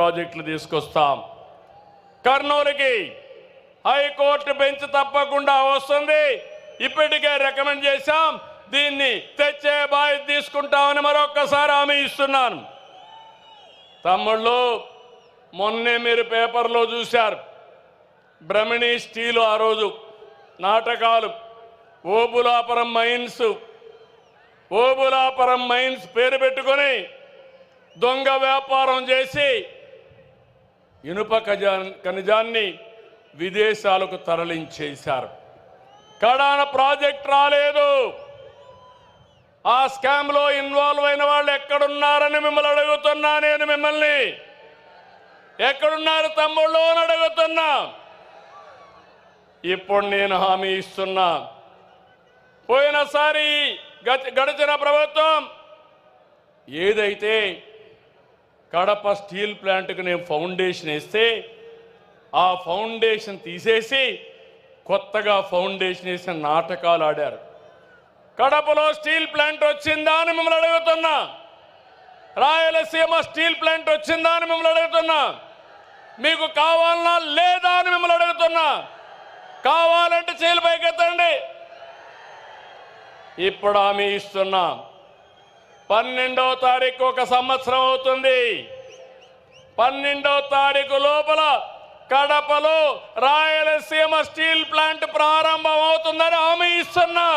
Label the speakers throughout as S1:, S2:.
S1: ప్రాజెక్టులు తీసుకొస్తాం. కర్నూలుకి హైకోర్టు బెంచ్ తప్పకుండా వస్తుంది. ఇప్పటికే రికమెండ్ చేశాం. దీన్ని తెచ్చే బాధ్యత తీసుకుంటామని మరొక్కసారి హామీ ఇస్తున్నాను. తమ్ముళ్ళు, మొన్నే మీరు పేపర్లో చూశారు, బ్రహ్మణి స్టీలు ఆ రోజు నాటకాలు, ఓబులాపురం మైన్స్ పేరు పెట్టుకొని దొంగ వ్యాపారం చేసి ఇనుప ఖనిజాన్ని విదేశాలకు తరలించేశారు. కడాన ప్రాజెక్ట్ రాలేదు. ఆ స్కామ్లో ఇన్వాల్వ్ అయిన వాళ్ళు ఎక్కడున్నారని మిమ్మల్ని అడుగుతున్నా. నేను మిమ్మల్ని ఎక్కడున్నారు తమ్ముళ్ళు అని అడుగుతున్నా. ఇప్పుడు నేను హామీ ఇస్తున్నా, పోయినసారి గడిచిన ప్రభుత్వం ఏదైతే కడప స్టీల్ ప్లాంట్కి నేను ఫౌండేషన్ వేస్తే ఆ ఫౌండేషన్ తీసేసి కొత్తగా ఫౌండేషన్ వేసిన నాటకాలు ఆడారు. కడపలో స్టీల్ ప్లాంట్ వచ్చిందా అని మిమ్మల్ని అడుగుతున్నా. రాయలసీమ స్టీల్ ప్లాంట్ వచ్చిందా అని మిమ్మల్ని అడుగుతున్నా. మీకు కావాలన్నా లేదా అని మిమ్మల్ని అడుగుతున్నా. కావాలంటే చేతులు పైకెత్తండి. ఇప్పుడు హామీ ఇస్తున్నా, 12వ తారీఖు ఒక సంవత్సరం అవుతుంది. 12వ తారీఖు లోపల కడపలో రాయలసీమ స్టీల్ ప్లాంట్ ప్రారంభం అవుతుందని హామీ ఇస్తున్నా.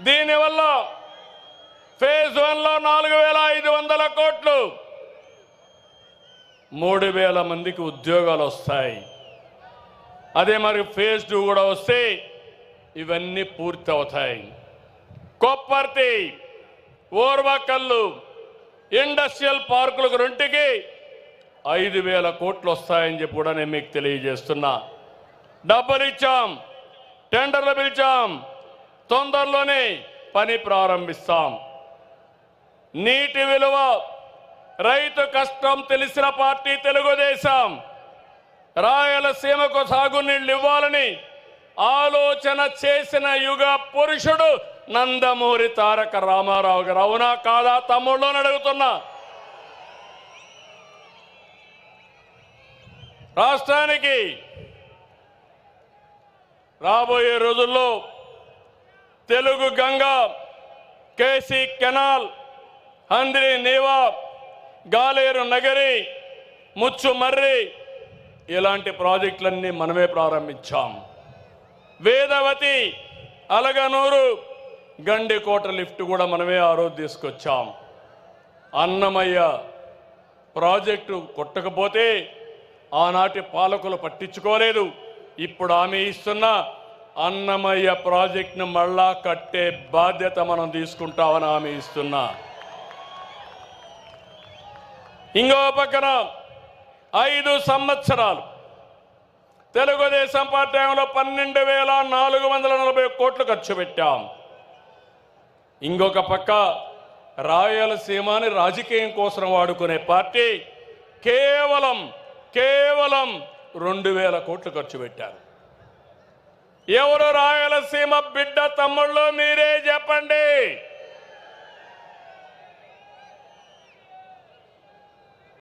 S1: దీనివల్ల ఫేజ్ 1లో 4,500 కోట్లు, 3,000 మందికి ఉద్యోగాలు వస్తాయి. అదే మరి ఫేజ్ 2 కూడా వస్తే ఇవన్నీ పూర్తి అవుతాయి. కొప్పర్తి, ఓర్వకల్లు ఇండస్ట్రియల్ పార్కులకు 2కి 5,000 కోట్లు వస్తాయని చెప్పి కూడా నేను మీకు తెలియజేస్తున్నా. డబ్బులు ఇచ్చాం, టెండర్లు పిలిచాం, తొందరలోనే పని ప్రారంభిస్తాం. నీటి విలువ, రైతు కష్టం తెలిసిన పార్టీ తెలుగుదేశం. రాయలసీమకు సాగునీళ్లు ఇవ్వాలని ఆలోచన చేసిన యుగ పురుషుడు నందమూరి తారక రామారావు గారు. అవునా కాదా తమ్ముళ్ళు అని అడుగుతున్నా. రాష్ట్రానికి రాబోయే రోజుల్లో తెలుగు గంగా, కేసీ కెనాల్, హంద్రి నీవా, గాలేరు నగరి, ముచ్చుమర్రి ఇలాంటి ప్రాజెక్టులన్నీ మనమే ప్రారంభించాం. వేదవతి, అలగనూరు, గండికోట లిఫ్ట్ కూడా మనమే ఆ రోజు తీసుకొచ్చాం. అన్నమయ్య ప్రాజెక్టు కొట్టకపోతే ఆనాటి పాలకులు పట్టించుకోలేదు. ఇప్పుడు హామీ ఇస్తున్నా, అన్నమయ్య ప్రాజెక్టును మళ్ళా కట్టే బాధ్యత మనం తీసుకుంటామని హామీ ఇస్తున్నా. ఇంకో పక్కన 5 సంవత్సరాలు తెలుగుదేశం పార్టీ హయాంలో 12,440 కోట్లు ఖర్చు పెట్టాం. ఇంకొక పక్క రాయలసీమని రాజకీయం కోసం వాడుకునే పార్టీ కేవలం 2,000 కోట్లు ఖర్చు పెట్టారు. ఎవరు రాయలసీమ బిడ్డ తమ్ముళ్ళు మీరే చెప్పండి.